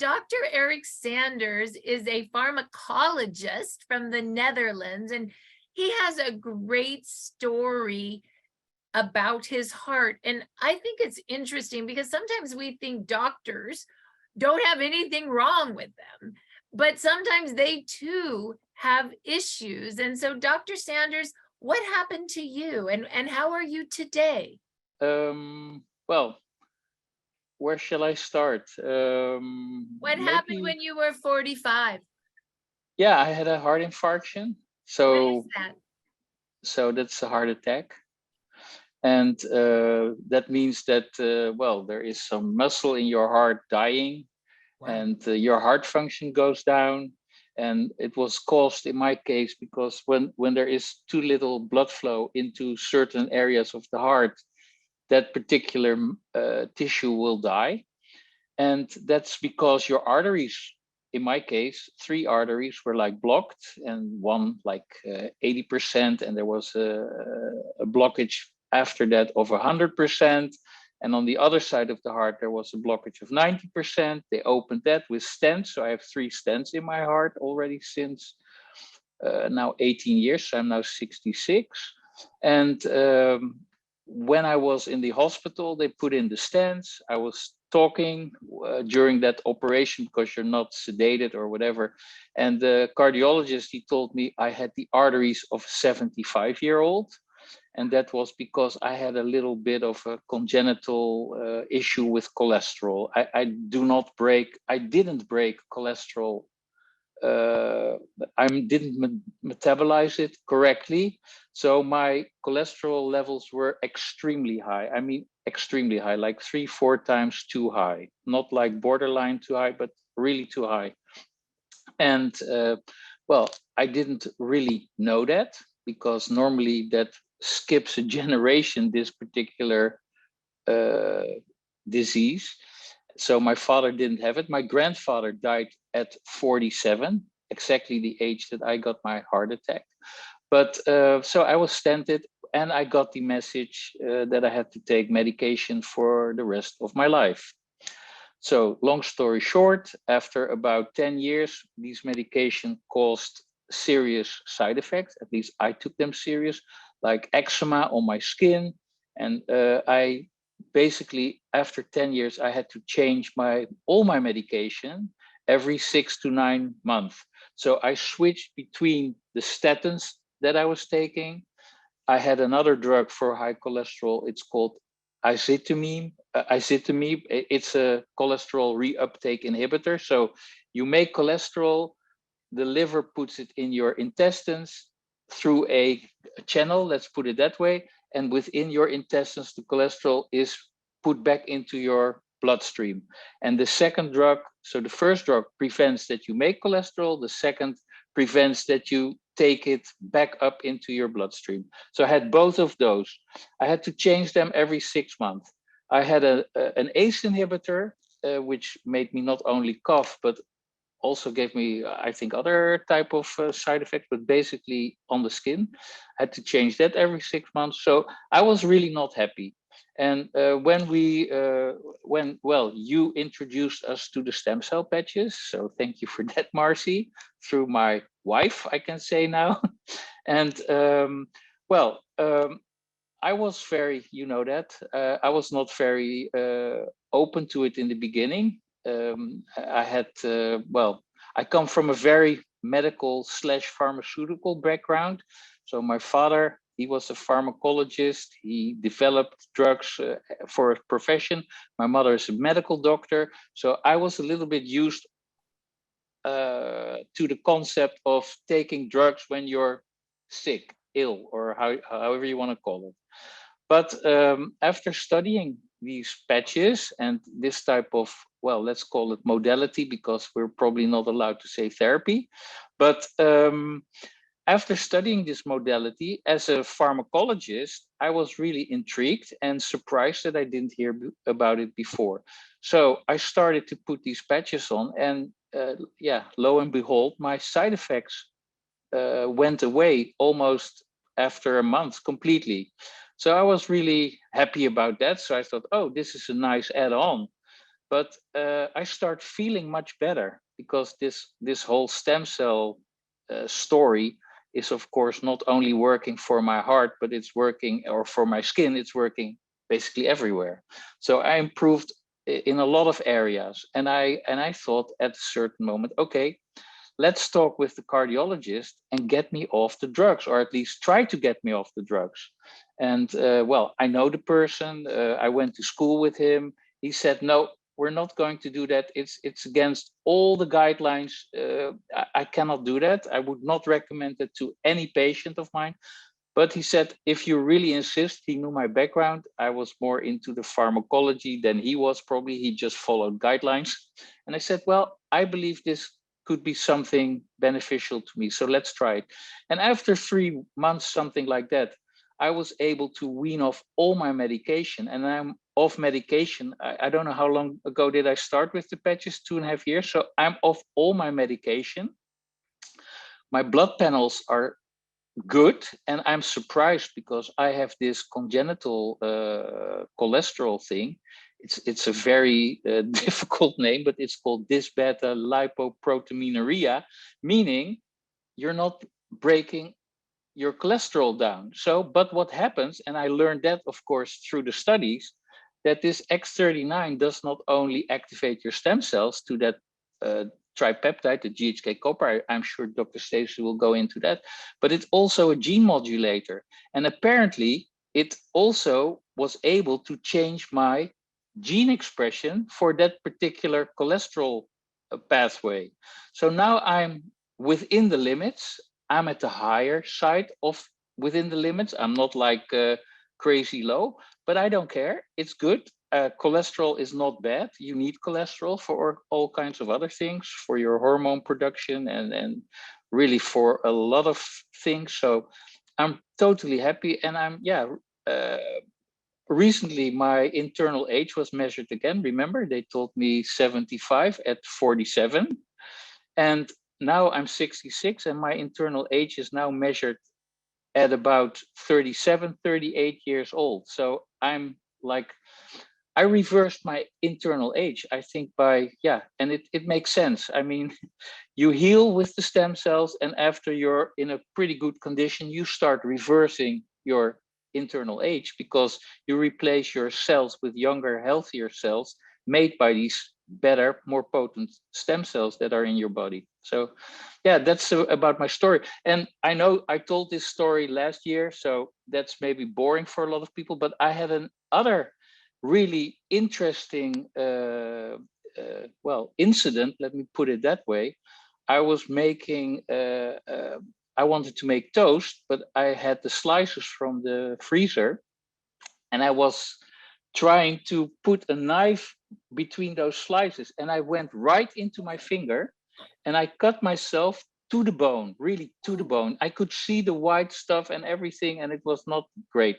Dr. Erik Sanders is a pharmacologist from the Netherlands, and he has a great story about his heart. And I think it's interesting because sometimes we think doctors don't have anything wrong with them, but sometimes they too have issues. And so, Dr. Sanders, what happened to you, and how are you today? Well, where shall I start? What happened Maybe, when you were 45? yeah, I had a heart infarction. What is So, that? so that's a heart attack. And that means that, well, there is some muscle in your heart dying, Wow. and your heart function goes down. And it was caused in my case because when there is too little blood flow into certain areas of the heart, that particular tissue will die. And that's because your arteries, in my case, 3 arteries were like blocked, and one like 80%, and there was a blockage after that of 100%. And on the other side of the heart, there was a blockage of 90%. They opened that with stents. So I have 3 stents in my heart already since now 18 years. So I'm now 66. And when I was in the hospital, they put in the stents. I was talking during that operation because you're not sedated or whatever. And the cardiologist, he told me I had the arteries of a 75-year-old. And that was because I had a little bit of a congenital issue with cholesterol. I didn't break cholesterol. I didn't metabolize it correctly. So my cholesterol levels were extremely high. I mean, extremely high, like 3-4 times too high. Not like borderline too high, but really too high. And well, I didn't really know that because normally that skips a generation, this particular disease. So my father didn't have it. My grandfather died at 47, exactly the age that I got my heart attack. But so I was stented, and I got the message that I had to take medication for the rest of my life. So long story short, after about 10 years, these medications caused serious side effects. At least I took them serious, like eczema on my skin. And I basically, after 10 years, I had to change all my medication every 6 to 9 months. So I switched between the statins that I was taking. I had another drug for high cholesterol. It's called izitamine. Izitamine. It's a cholesterol reuptake inhibitor. So you make cholesterol, the liver puts it in your intestines through a channel, let's put it that way. And within your intestines, the cholesterol is put back into your bloodstream. And the second drug, so the first drug prevents that you make cholesterol, the second prevents that you take it back up into your bloodstream. So I had both of those. I had to change them every 6 months. I had an ACE inhibitor, which made me not only cough, but also gave me, I think, other type of side effects, but basically on the skin. I had to change that every 6 months. So I was really not happy. And well, you introduced us to the stem cell patches. So thank you for that, Marcy, through my wife, I can say now. And well, I was very, you know that, I was not very open to it in the beginning. I had, well, I come from a very medical / pharmaceutical background. So my father, he was a pharmacologist. He developed drugs for a profession. My mother is a medical doctor. So I was a little bit used to the concept of taking drugs when you're sick, ill, or however you want to call it. But after studying these patches and this type of, well, let's call it modality, because we're probably not allowed to say therapy. But after studying this modality as a pharmacologist, I was really intrigued and surprised that I didn't hear about it before. So I started to put these patches on, and yeah, lo and behold, my side effects went away almost after a month completely. So I was really happy about that. So I thought, oh, this is a nice add-on. But I start feeling much better, because this whole stem cell story is, of course, not only working for my heart, but it's working, or for my skin, it's working basically everywhere. So I improved in a lot of areas, and I thought at a certain moment, okay, let's talk with the cardiologist and get me off the drugs, or at least try to get me off the drugs. And well, I know the person. I went to school with him. He said, no, we're not going to do that. It's against all the guidelines. I cannot do that. I would not recommend it to any patient of mine. But he said, if you really insist, he knew my background. I was more into the pharmacology than he was, probably. He just followed guidelines. And I said, well, I believe this could be something beneficial to me. So let's try it. And after 3 months, something like that, I was able to wean off all my medication. And I'm off medication. I don't know how long ago did I start with the patches, 2.5 years. So I'm off all my medication. My blood panels are good, and I'm surprised because I have this congenital cholesterol thing. It's a very difficult name, but it's called dysbeta lipoproteinuria, meaning you're not breaking your cholesterol down. So, but what happens, and I learned that, of course, through the studies, that this X39 does not only activate your stem cells to that tripeptide, the GHK copper. I'm sure Dr. Stacey will go into that, but it's also a gene modulator. And apparently it also was able to change my gene expression for that particular cholesterol pathway. So now I'm within the limits. I'm at the higher side of within the limits. I'm not like crazy low, but I don't care. It's good. Cholesterol is not bad. You need cholesterol for all kinds of other things, for your hormone production, and really for a lot of things. So I'm totally happy. And I'm, yeah, recently my internal age was measured again. Remember, they told me 75 at 47. And now I'm 66, and my internal age is now measured at about 37, 38 years old. So I'm like, I reversed my internal age, I think, by, yeah, and it makes sense. I mean, you heal with the stem cells, and after you're in a pretty good condition, you start reversing your internal age, because you replace your cells with younger, healthier cells made by these better, more potent stem cells that are in your body. So yeah, that's about my story. And I know I told this story last year, so that's maybe boring for a lot of people, but I had another really interesting well, incident, let me put it that way. I was making I wanted to make toast, but I had the slices from the freezer, and I was trying to put a knife between those slices, and I went right into my finger, and I cut myself to the bone, really to the bone. I could see the white stuff and everything, and it was not great.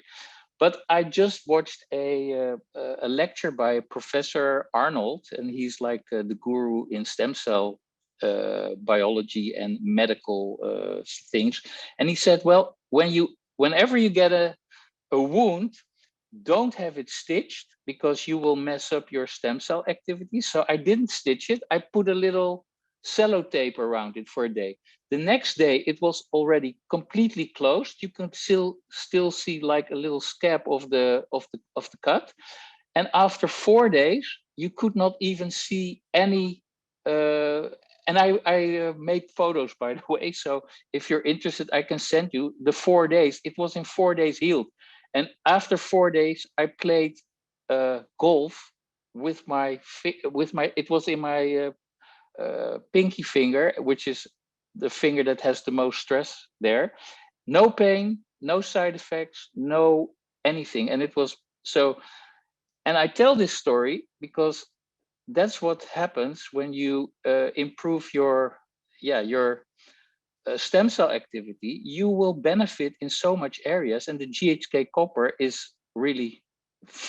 But I just watched a lecture by Professor Arnold, and he's like the guru in stem cell biology and medical things. And he said, well, whenever you get a wound, don't have it stitched, because you will mess up your stem cell activity. So I didn't stitch it. I put a little sellotape around it for a day. The next day, it was already completely closed. You can still see like a little scab of the cut. And after 4 days, you could not even see any. And I made photos, by the way. So if you're interested, I can send you the 4 days. It was in 4 days healed. And after 4 days, I played golf with my it was in my pinky finger, which is the finger that has the most stress there. No pain, no side effects, no anything. And it was so, and I tell this story because that's what happens when you improve your, yeah, your stem cell activity. You will benefit in so much areas, and the GHK copper is really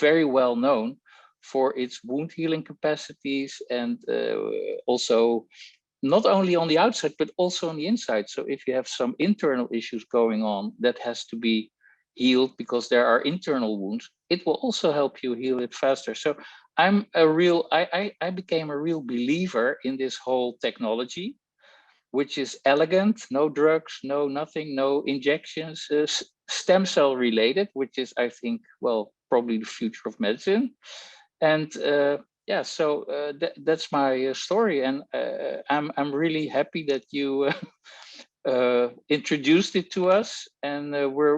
very well known for its wound healing capacities, and also not only on the outside but also on the inside. So if you have some internal issues going on that has to be healed because there are internal wounds, it will also help you heal it faster. So I became a real believer in this whole technology, which is elegant, no drugs, no nothing, no injections, stem cell related, which is, I think, well, probably the future of medicine. And yeah, so that's my story, and I'm really happy that you introduced it to us, and we're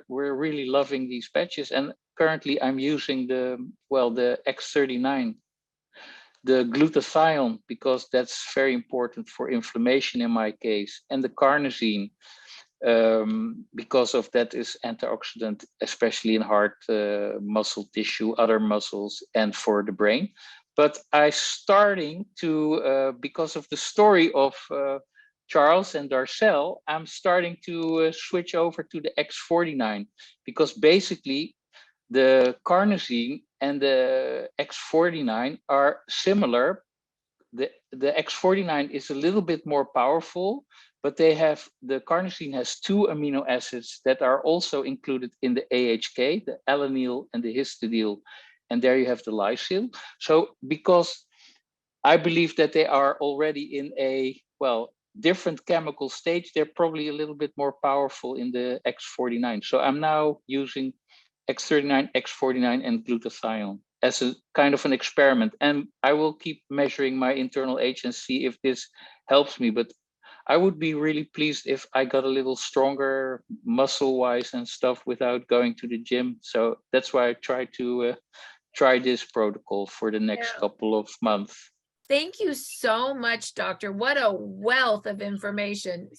really loving these patches. And currently, I'm using the X39, the glutathione, because that's very important for inflammation in my case, and the carnosine, because of that is antioxidant, especially in heart, muscle tissue, other muscles, and for the brain. But I starting to, because of the story of Charles and Darcel, I'm starting to switch over to the X39, because basically the carnosine and the X39 are similar. The X39 is a little bit more powerful, but the carnosine has two amino acids that are also included in the AHK, the alanine and the histidyl, and there you have the lysyl. So because I believe that they are already in a, well, different chemical stage, they're probably a little bit more powerful in the X39. So I'm now using X39, X49, and glutathione as a kind of an experiment. And I will keep measuring my internal age and see if this helps me. But I would be really pleased if I got a little stronger muscle wise and stuff without going to the gym. So that's why I try to try this protocol for the next couple of months. Thank you so much, doctor. What a wealth of information.